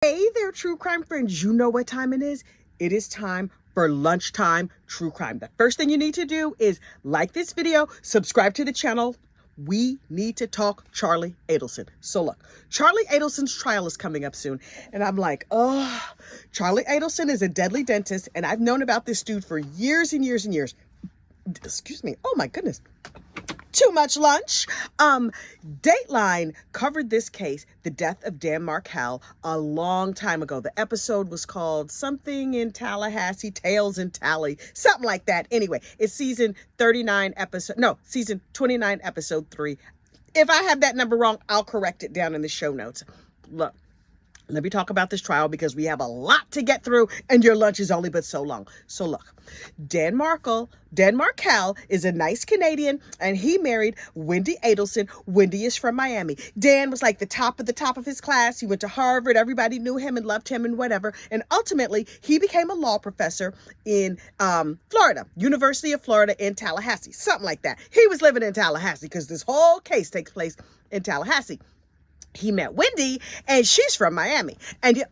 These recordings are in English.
Hey there, true crime friends. You know what time it is? It is time for lunchtime true crime. The first thing you need to do is like this video, subscribe to the channel. We need to talk Charlie Adelson. So look, Charlie Adelson's trial is coming up soon. And I'm like, oh, Charlie Adelson is a deadly dentist. And I've known about this dude for years and years and years. Excuse me. Oh my goodness. Too much lunch. Dateline covered this case, the death of Dan Markel, a long time ago. The episode was called something in Tallahassee, Tales in Tally, something like that. Anyway, it's season 29 episode, no, season 29 episode 3. If I have that number wrong, I'll correct it down in the show notes. Look, let me talk about this trial because we have a lot to get through and your lunch is only but so long. So look, Dan Markel is a nice Canadian and he married Wendy Adelson. Wendy is from Miami. Dan was like the top of his class. He went to Harvard. Everybody knew him and loved him and whatever. And ultimately, he became a law professor in Florida, University of Florida in Tallahassee, something like that. He was living in Tallahassee because this whole case takes place in Tallahassee. He met Wendy, and she's from Miami. And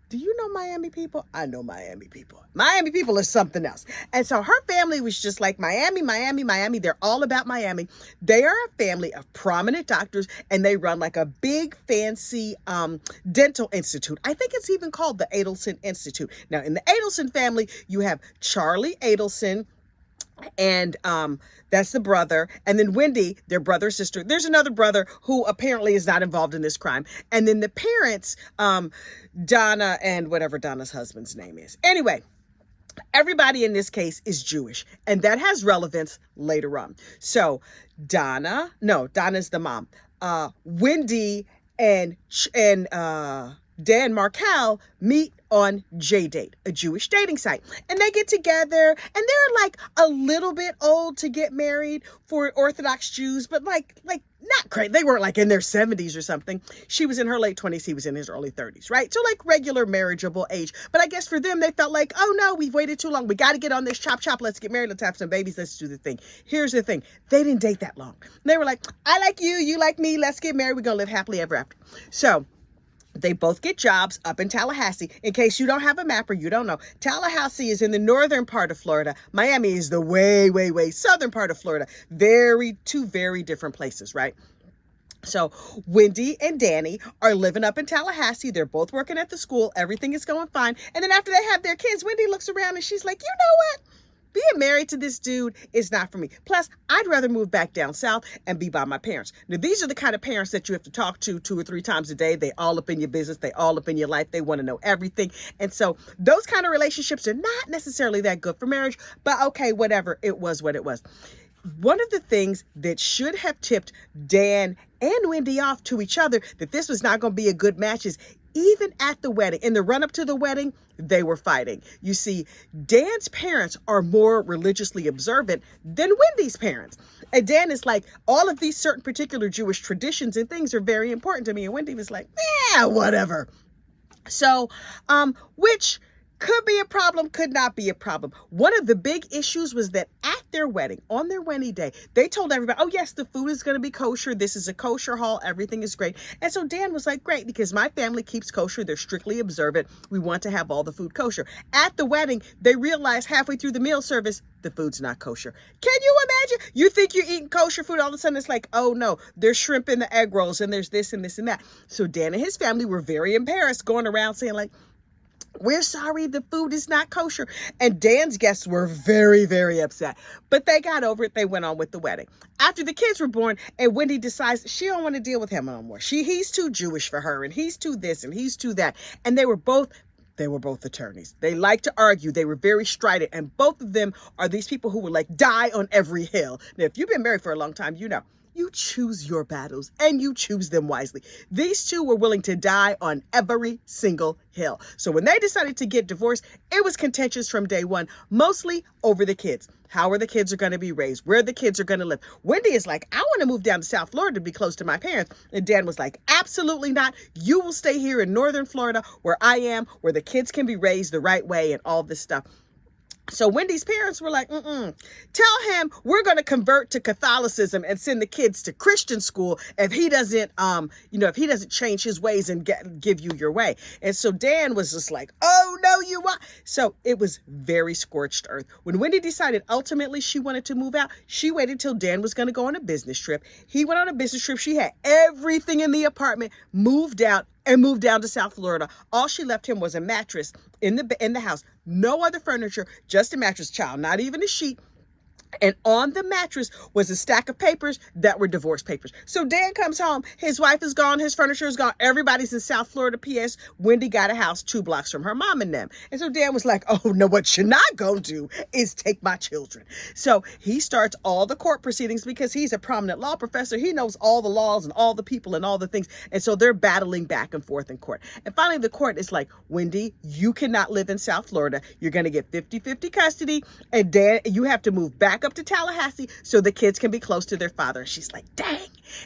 do you know Miami people? I know Miami people. Miami people are something else. And so her family was just like Miami. They're all about Miami. They are a family of prominent doctors, and they run like a big, fancy dental institute. I think it's even called the Adelson Institute. Now, in the Adelson family, you have Charlie Adelson, and that's the brother, and then Wendy, their brother, sister. There's another brother who apparently is not involved in this crime, and then the parents, Donna and whatever Donna's husband's name is. Anyway, everybody in this case is Jewish, and that has relevance later on. So Donna's the mom. Wendy and Dan Markel meet on J-Date, a Jewish dating site. And they get together, and they're like a little bit old to get married for Orthodox Jews, but like not crazy. They weren't like in their 70s or something. She was in her late 20s. He was in his early 30s, right? So like regular marriageable age. But I guess for them, they felt like, oh no, we've waited too long. We got to get on this chop. Let's get married. Let's have some babies. Let's do the thing. Here's the thing. They didn't date that long. They were like, I like you. You like me. Let's get married. We're going to live happily ever after. So they both get jobs up in Tallahassee. In case you don't have a map or you don't know, Tallahassee is in the northern part of Florida. Miami is the way southern part of Florida. Two very different places, right? So Wendy and Danny are living up in Tallahassee. They're both working at the school. Everything is going fine. And then after they have their kids, Wendy looks around and she's like, you know what? Being married to this dude is not for me. Plus, I'd rather move back down south and be by my parents. Now, these are the kind of parents that you have to talk to 2 or 3 times a day. They all up in your business. They all up in your life. They want to know everything. And so those kind of relationships are not necessarily that good for marriage. But okay, whatever. It was what it was. One of the things that should have tipped Dan and Wendy off to each other that this was not going to be a good match is even at the wedding, in the run up to the wedding, they were fighting. You see, Dan's parents are more religiously observant than Wendy's parents. And Dan is like, all of these certain particular Jewish traditions and things are very important to me. And Wendy was like, whatever. So, which could be a problem, could not be a problem. One of the big issues was that at their wedding, on their wedding day, they told everybody, oh yes, the food is going to be kosher. This is a kosher hall. Everything is great. And so Dan was like, great, because my family keeps kosher. They're strictly observant. We want to have all the food kosher. At the wedding, they realized halfway through the meal service, the food's not kosher. Can you imagine? You think you're eating kosher food, all of a sudden it's like, oh no, there's shrimp in the egg rolls and there's this and this and that. So Dan and his family were very embarrassed, going around saying like, we're sorry, the food is not kosher. And Dan's guests were very upset. But they got over it. They went on with the wedding. After the kids were born, and Wendy decides she don't want to deal with him no more. He's too Jewish for her, and he's too this, and he's too that. And they were both attorneys. They like to argue. They were very strident. And both of them are these people who would like die on every hill. Now, if you've been married for a long time, you know. You choose your battles and you choose them wisely. These two were willing to die on every single hill. So when they decided to get divorced, it was contentious from day one, mostly over the kids. How are the kids are going to be raised? Where the kids are going to live? Wendy is like, I want to move down to South Florida to be close to my parents. And Dan was like, absolutely not. You will stay here in Northern Florida where I am, where the kids can be raised the right way and all this stuff. So Wendy's parents were like, tell him we're going to convert to Catholicism and send the kids to Christian school if he doesn't, if he doesn't change his ways and give you your way. And so Dan was just like, oh, no, you won't. So it was very scorched earth. When Wendy decided ultimately she wanted to move out, she waited till Dan was going to go on a business trip. He went on a business trip. She had everything in the apartment, moved out, and moved down to South Florida. All she left him was a mattress in the house. No other furniture, just a mattress, child, not even a sheet. And on the mattress was a stack of papers that were divorce papers. So Dan comes home. His wife is gone. His furniture is gone. Everybody's in South Florida. P.S. Wendy got a house 2 blocks from her mom and them. And so Dan was like, oh, no, what you're not going to do is take my children. So he starts all the court proceedings because he's a prominent law professor. He knows all the laws and all the people and all the things. And so they're battling back and forth in court. And finally, the court is like, Wendy, you cannot live in South Florida. You're going to get 50-50 custody. And Dan, you have to move back up to Tallahassee so the kids can be close to their father. And she's like, dang.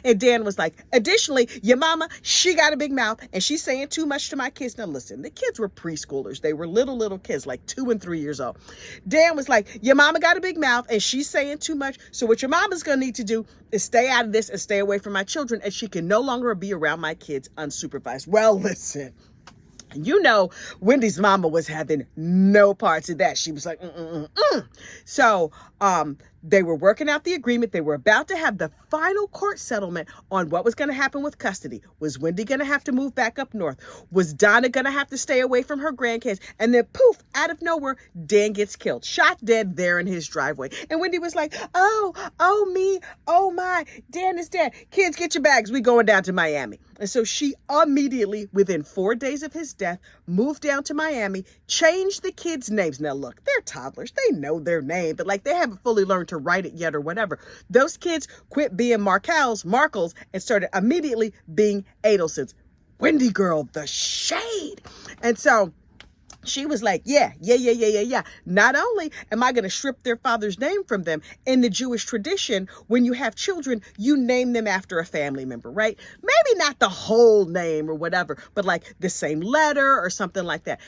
And Dan was like, additionally, your mama, she got a big mouth and she's saying too much to my kids. Now listen, the kids were preschoolers. They were little kids, like 2 and 3 years old. Dan was like, your mama got a big mouth and she's saying too much. So what your mama's going to need to do is stay out of this and stay away from my children. And she can no longer be around my kids unsupervised. Well, listen. Wendy's mama was having no parts of that. She was like, So they were working out the agreement. They were about to have the final court settlement on what was going to happen with custody. Was Wendy going to have to move back up north? Was Donna going to have to stay away from her grandkids? And then poof, out of nowhere, Dan gets killed, shot dead there in his driveway. And Wendy was like, oh me, oh my, Dan is dead. Kids, get your bags. We going down to Miami. And so she immediately, within 4 days of his death, moved down to Miami, changed the kids' names. Now, look, they're toddlers. They know their name, but like they haven't fully learned to write it yet or whatever. Those kids quit being Markels, and started immediately being Adelsons. Wendy girl, the shade. And so she was like, yeah. Not only am I going to strip their father's name from them, in the Jewish tradition, when you have children, you name them after a family member, right? Maybe not the whole name or whatever, but like the same letter or something like that.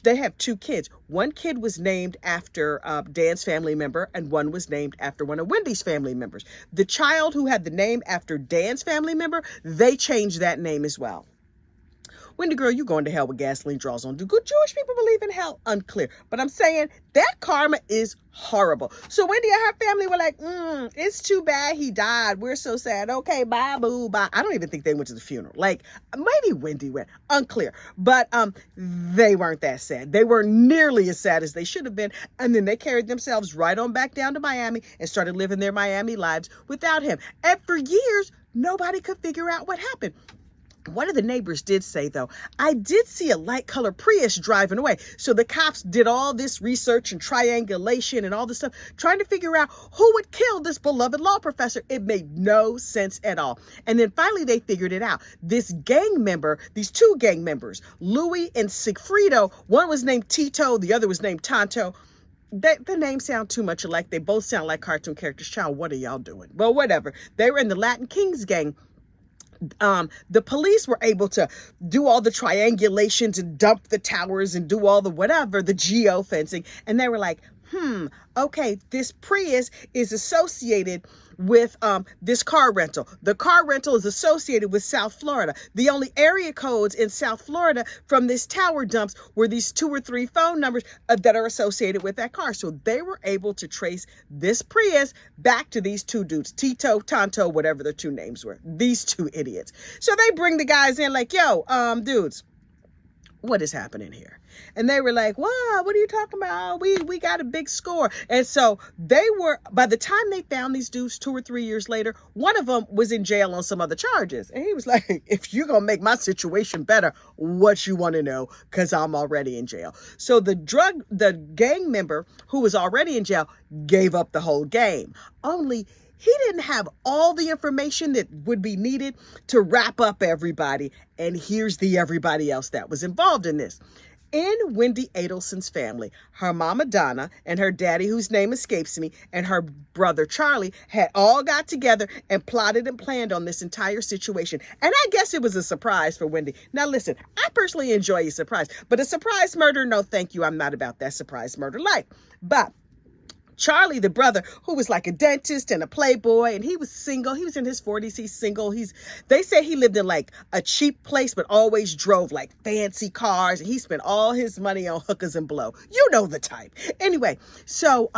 They have 2 kids. One kid was named after Dan's family member, and one was named after one of Wendy's family members. The child who had the name after Dan's family member, they changed that name as well. Wendy girl, you going to hell with gasoline draws on. Do good Jewish people believe in hell? Unclear. But I'm saying that karma is horrible. So Wendy and her family were like, it's too bad he died. We're so sad. Okay, bye, boo, bye. I don't even think they went to the funeral. Like, maybe Wendy went. Unclear. But they weren't that sad. They weren't nearly as sad as they should have been. And then they carried themselves right on back down to Miami and started living their Miami lives without him. And for years, nobody could figure out what happened. One of the neighbors did say, though, I did see a light colored Prius driving away. So the cops did all this research and triangulation and all this stuff, trying to figure out who would kill this beloved law professor. It made no sense at all. And then finally they figured it out. This gang member, these 2 gang members, Louis and Sigfrido, one was named Tito, the other was named Tonto. The names sound too much alike. They both sound like cartoon characters. Child, what are y'all doing? Well, whatever. They were in the Latin Kings gang. The police were able to do all the triangulations and dump the towers and do all the whatever, the geofencing. And they were like, okay, this Prius is associated with this car rental. The car rental is associated with South Florida. The only area codes in South Florida from this tower dumps were these 2 or 3 phone numbers that are associated with that car. So they were able to trace this Prius back to these 2 dudes, Tito, Tonto, whatever their 2 names were, these 2 idiots. So they bring the guys in like, yo, dudes, what is happening here? And they were like, wow, what are you talking about? We got a big score. And so they were, by the time they found these dudes 2 or 3 years later, one of them was in jail on some other charges. And he was like, if you're going to make my situation better, what you want to know? Because I'm already in jail. So the gang member who was already in jail gave up the whole game. Only he didn't have all the information that would be needed to wrap up everybody. And here's the everybody else that was involved in this. in Wendy Adelson's family, her mama Donna and her daddy, whose name escapes me, and her brother Charlie had all got together and plotted and planned on this entire situation. And I guess it was a surprise for Wendy. Now listen, I personally enjoy a surprise, but a surprise murder, no thank you. I'm not about that surprise murder life. But Charlie, the brother, who was like a dentist and a playboy, and he was single. He was in his 40s. He's single. They say he lived in like a cheap place, but always drove like fancy cars. And he spent all his money on hookers and blow. You know the type. Anyway, so,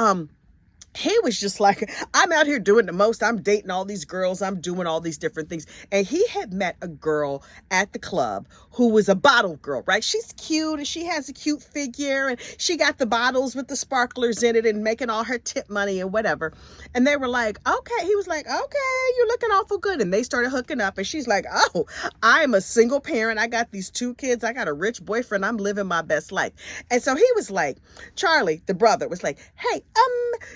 he was just like, I'm out here doing the most. I'm dating all these girls. I'm doing all these different things. And he had met a girl at the club who was a bottle girl, right? She's cute and she has a cute figure and she got the bottles with the sparklers in it and making all her tip money and whatever. And they were like, okay. He was like, okay, you're looking awful good. And they started hooking up and she's like, oh, I'm a single parent. I got these 2 kids. I got a rich boyfriend. I'm living my best life. And so he was like, Charlie, the brother, was like, hey,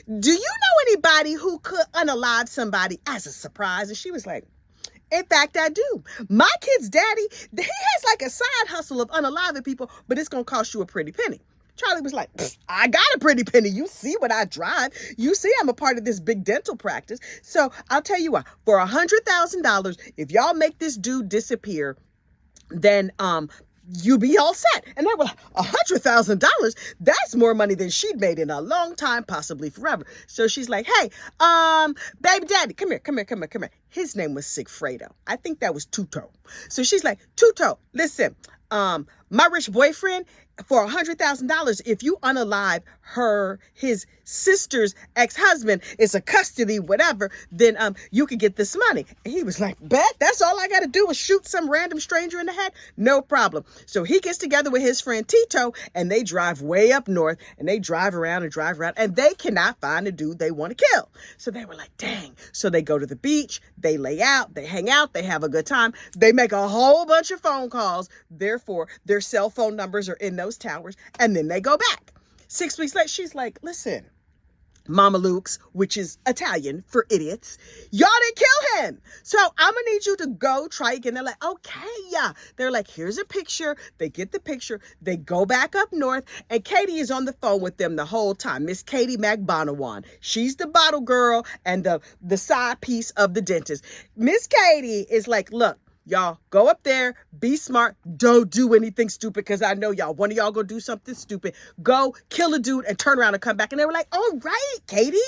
do you know anybody who could unalive somebody as a surprise? And she was like, in fact, I do. My kid's daddy, he has like a side hustle of unaliving people, but it's going to cost you a pretty penny. Charlie was like, I got a pretty penny. You see what I drive. You see I'm a part of this big dental practice. So I'll tell you what, for $100,000, if y'all make this dude disappear, then you be all set. And they were like, $100,000? That's more money than she'd made in a long time, possibly forever. So she's like, hey, baby daddy, come here. His name was Sigfredo. I think that was Tuto. So she's like, Tuto, listen, my rich boyfriend, for $100,000, if you unalive his sister's ex-husband, it's a custody, whatever, then you could get this money. And he was like, bet, that's all I got to do is shoot some random stranger in the head? No problem. So he gets together with his friend Tito and they drive way up north and they drive around and they cannot find a dude they want to kill. So they were like, dang. So they go to the beach, they lay out, they hang out, they have a good time. They make a whole bunch of phone calls. Therefore, their cell phone numbers are in those towers, and then they go back. 6 weeks later, she's like, listen, Mama Luke's, which is Italian for idiots, y'all didn't kill him. So I'm gonna need you to go try again. They're like, okay, yeah. They're like, here's a picture. They get the picture. They go back up north, and Katie is on the phone with them the whole time. Miss Katie McBonawan. She's the bottle girl and the side piece of the dentist. Miss Katie is like, look, y'all go up there, be smart, don't do anything stupid, because I know y'all, one of y'all gonna do something stupid. Go kill a dude and turn around and come back. And they were like, all right, Katie,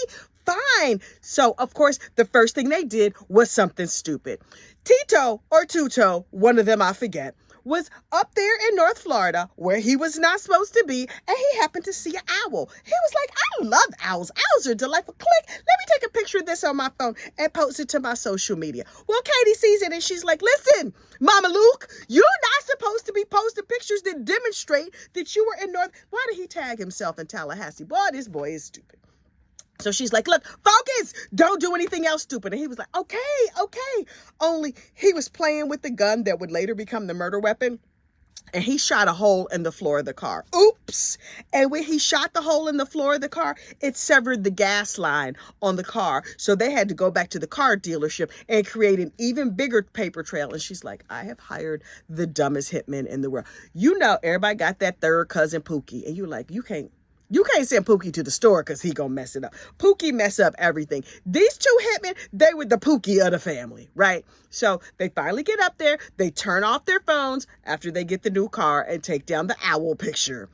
fine. So, of course, the first thing they did was something stupid. Tito or Tuto, one of them I forget, was up there in North Florida where he was not supposed to be, and he happened to see an owl. He was like, I love owls. Owls are delightful. Click, let me take a picture of this on my phone and post it to my social media. Well, Katie sees it and she's like, listen, Mama Luke, you're not supposed to be posting pictures that demonstrate that you were in North. Why did he tag himself in Tallahassee? Boy, this boy is stupid. So she's like, look, focus, don't do anything else stupid. And he was like, okay. Only he was playing with the gun that would later become the murder weapon. And he shot a hole in the floor of the car. Oops. And when he shot the hole in the floor of the car, it severed the gas line on the car. So they had to go back to the car dealership and create an even bigger paper trail. And she's like, I have hired the dumbest hitman in the world. You know, everybody got that third cousin Pookie. And you're like, you can't send Pookie to the store because he gonna mess it up. Pookie mess up everything. These 2 hitmen, they were the Pookie of the family, right? So they finally get up there. They turn off their phones after they get the new car and take down the owl picture.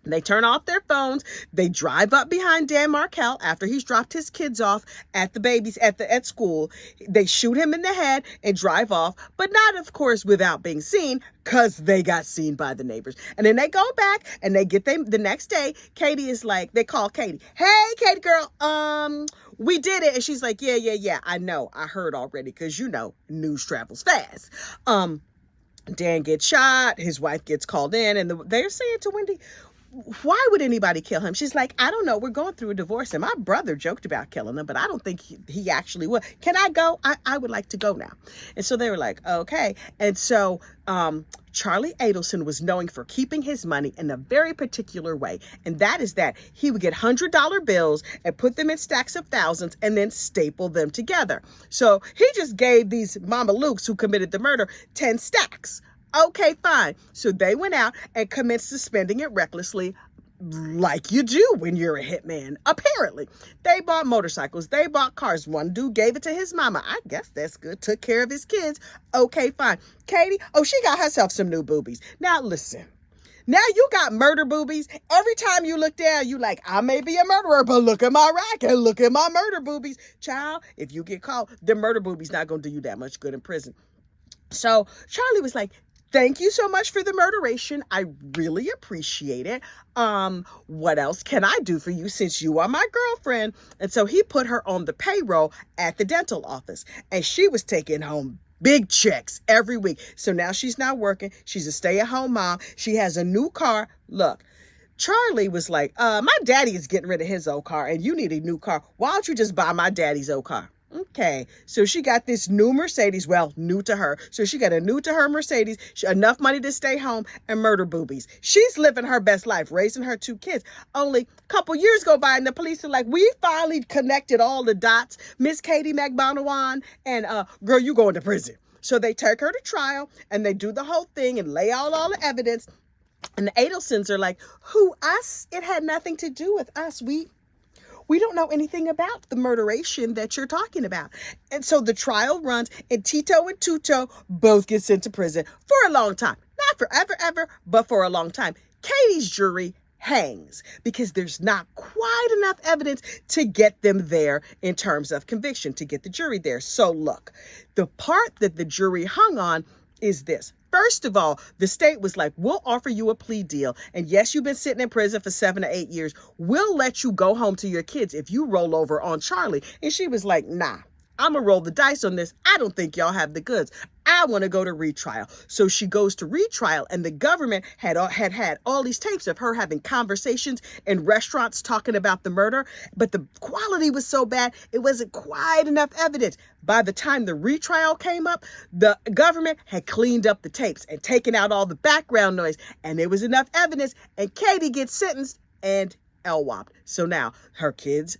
They turn off their phones. They drive up behind Dan Markel after he's dropped his kids off at the babies at school. They shoot him in the head and drive off, but not, of course, without being seen, because they got seen by the neighbors. And then they go back and they get them the next day. Katie is like, they call Katie. Hey, Katie girl, we did it. And she's like, yeah, I know. I heard already, because you know, news travels fast. Dan gets shot. His wife gets called in, and they're saying to Wendy, why would anybody kill him? She's like, I don't know. We're going through a divorce, and my brother joked about killing him, but I don't think he actually would. Can I go? I would like to go now. And so they were like, okay. And so Charlie Adelson was known for keeping his money in a very particular way. And that is that he would get $100 bills and put them in stacks of thousands and then staple them together. So he just gave these Mama Lukes who committed the murder 10 stacks Okay, fine. So they went out and commenced suspending it recklessly, like you do when you're a hitman. Apparently, they bought motorcycles, they bought cars. One dude gave it to his mama. I guess that's good. Took care of his kids. Okay, fine. Katie, oh, she got herself some new boobies. Now listen. Now you got murder boobies. Every time you look down, you like, I may be a murderer, but look at my rack and look at my murder boobies. Child, if you get caught, the murder boobies not going to do you that much good in prison. So Charlie was like, thank you so much for the murderation. I really appreciate it. What else can I do for you since you are my girlfriend? And so he put her on the payroll at the dental office, and she was taking home big checks every week. So now she's not working. She's a stay-at-home mom. She has a new car. Look, Charlie was like, my daddy is getting rid of his old car and you need a new car. Why don't you just buy my daddy's old car? Okay, so she got this new Mercedes, well, new to her. So she got a new to her Mercedes, enough money to stay home and murder boobies. She's living her best life, raising her two kids. Only a couple years go by and the police are like, we finally connected all the dots. Miss Katie McBonawan and girl, you going to prison. So they take her to trial and they do the whole thing and lay out all the evidence. And the Adelsons are like, who, us? It had nothing to do with us. We don't know anything about the murderation that you're talking about. And so the trial runs and Tito and Tuto both get sent to prison for a long time. Not forever, ever, but for a long time. Katie's jury hangs because there's not quite enough evidence to get them there in terms of conviction, to get the jury there. So look, the part that the jury hung on is this. First of all, the state was like, we'll offer you a plea deal. And yes, you've been sitting in prison for 7 to 8 years. We'll let you go home to your kids if you roll over on Charlie. And she was like, nah, I'm going to roll the dice on this. I don't think y'all have the goods. I want to go to retrial. So she goes to retrial, and the government had all these tapes of her having conversations in restaurants talking about the murder, but the quality was so bad, it wasn't quite enough evidence. By the time the retrial came up, the government had cleaned up the tapes and taken out all the background noise, and there was enough evidence, and Katie gets sentenced and LWOP'd. So now her kid's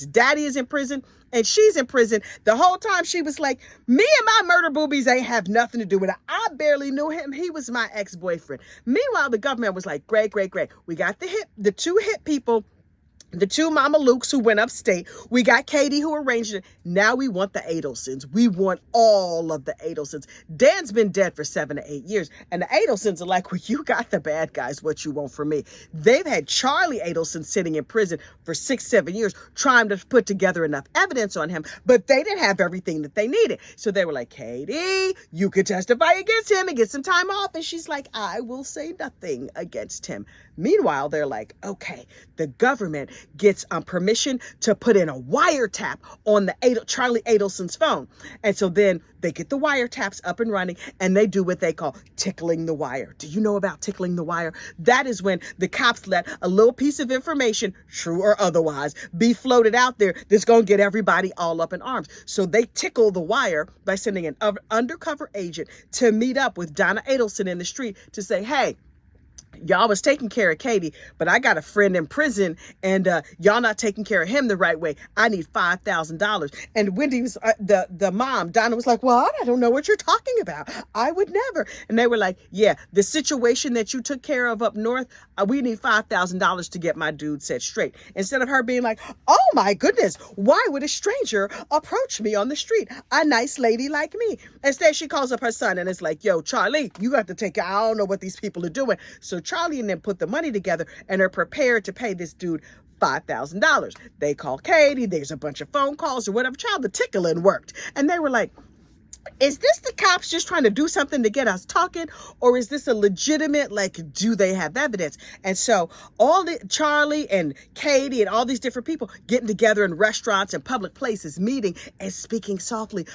daddy is in prison, and she's in prison. The whole time she was like, me and my murder boobies ain't have nothing to do with it. I barely knew him. He was my ex-boyfriend. Meanwhile, the government was like, great. We got the two hit people, the two Mama Lukes who went upstate. We got Katie who arranged it. Now we want the Adelsons. We want all of the Adelsons. Dan's been dead for 7 to 8 years. And the Adelsons are like, well, you got the bad guys. What you want from me? They've had Charlie Adelson sitting in prison for 6, 7 years trying to put together enough evidence on him. But they didn't have everything that they needed. So they were like, Katie, you could testify against him and get some time off. And she's like, I will say nothing against him. Meanwhile, they're like, okay, the government gets permission to put in a wiretap on the Charlie Adelson's phone. And so then they get the wiretaps up and running, and they do what they call tickling the wire. Do you know about tickling the wire? That is when the cops let a little piece of information, true or otherwise, be floated out there that's going to get everybody all up in arms. So they tickle the wire by sending an undercover agent to meet up with Donna Adelson in the street to say, hey, y'all was taking care of Katie, but I got a friend in prison and y'all not taking care of him the right way. I need $5,000. And Wendy was, the mom, Donna was like, well, I don't know what you're talking about. I would never. And they were like, yeah, the situation that you took care of up north, we need $5,000 to get my dude set straight. Instead of her being like, oh my goodness, why would a stranger approach me on the street? A nice lady like me. Instead, she calls up her son and it's like, yo, Charlie, you got to take care. I don't know what these people are doing. So Charlie and them put the money together and are prepared to pay this dude $5,000. They call Katie. There's a bunch of phone calls or whatever. Child, the tickling worked. And they were like, is this the cops just trying to do something to get us talking? Or is this a legitimate, like, do they have evidence? And so Charlie and Katie and all these different people getting together in restaurants and public places, meeting and speaking softly,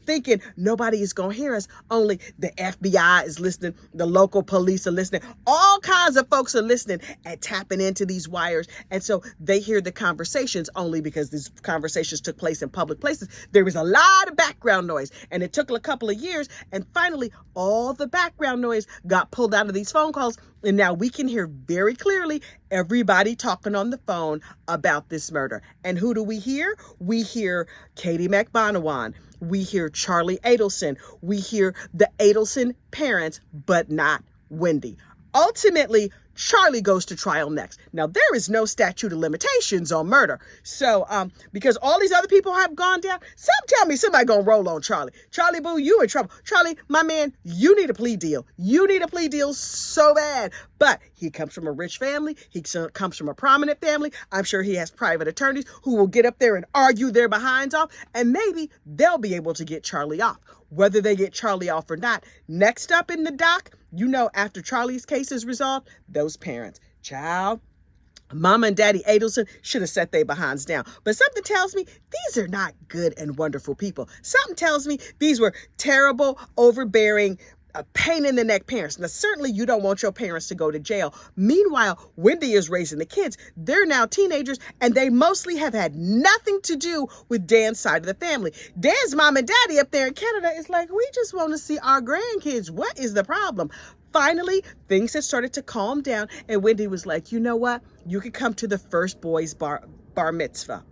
thinking nobody is going to hear us. Only the FBI is listening. The local police are listening. All kinds of folks are listening and tapping into these wires. And so they hear the conversations only because these conversations took place in public places. There was a lot of background noise. And it took a couple of years, and finally all the background noise got pulled out of these phone calls, and now we can hear very clearly everybody talking on the phone about this murder. And who do we hear? We hear Katie McBonawan, We hear Charlie Adelson. We hear the Adelson parents, but not Wendy. Ultimately, Charlie goes to trial next. Now, there is no statute of limitations on murder. So, because all these other people have gone down, some tell me somebody gonna roll on Charlie. Charlie boo, you in trouble. Charlie, my man, you need a plea deal. You need a plea deal so bad. But he comes from a rich family. He comes from a prominent family. I'm sure he has private attorneys who will get up there and argue their behinds off. And maybe they'll be able to get Charlie off. Whether they get Charlie off or not, next up in the dock, you know, after Charlie's case is resolved, those parents, child, Mama and Daddy Adelson should have set their behinds down. But something tells me these are not good and wonderful people. Something tells me these were terrible, overbearing, a pain in the neck parents. Now, certainly you don't want your parents to go to jail. Meanwhile, Wendy is raising the kids. They're now teenagers, and they mostly have had nothing to do with Dan's side of the family. Dan's mom and daddy up there in Canada is like, we just want to see our grandkids. What is the problem? Finally, things had started to calm down, and Wendy was like, you know what? You could come to the first boys' bar mitzvah.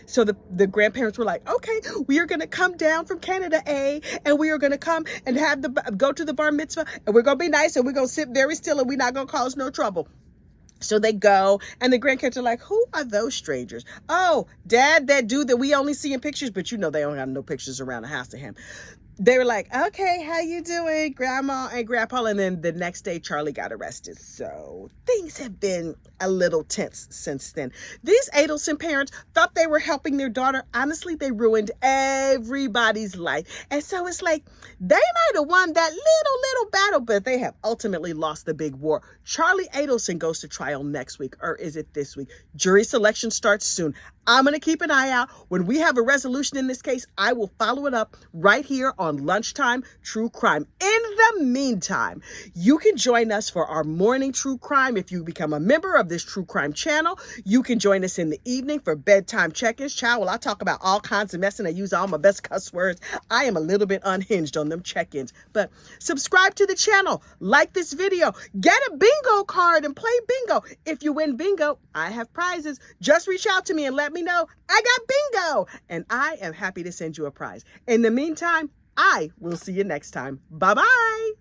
So the grandparents were like, okay, we are going to come down from Canada, and we are going to come and go to the bar mitzvah, and we're going to be nice, and we're going to sit very still, and we're not going to cause no trouble. So they go, and the grandkids are like, who are those strangers? Oh, Dad, that dude that we only see in pictures, but you know they don't have no pictures around the house of him. They were like, okay, how you doing, Grandma and Grandpa? And then the next day, Charlie got arrested. So things have been a little tense since then. These Adelson parents thought they were helping their daughter. Honestly, they ruined everybody's life. And so it's like, they might have won that little battle, but they have ultimately lost the big war. Charlie Adelson goes to trial next week, or is it this week? Jury selection starts soon. I'm going to keep an eye out. When we have a resolution in this case, I will follow it up right here on Lunchtime True Crime. In the meantime, you can join us for our morning true crime if you become a member of this true crime channel. You can join us in the evening for bedtime check-ins. Child, well, I talk about all kinds of mess and I use all my best cuss words. I am a little bit unhinged on them check-ins. But subscribe to the channel, like this video, get a bingo card and play bingo. If you win bingo, I have prizes. Just reach out to me and let me know I got bingo, and I am happy to send you a prize. In the meantime, I will see you next time. Bye-bye.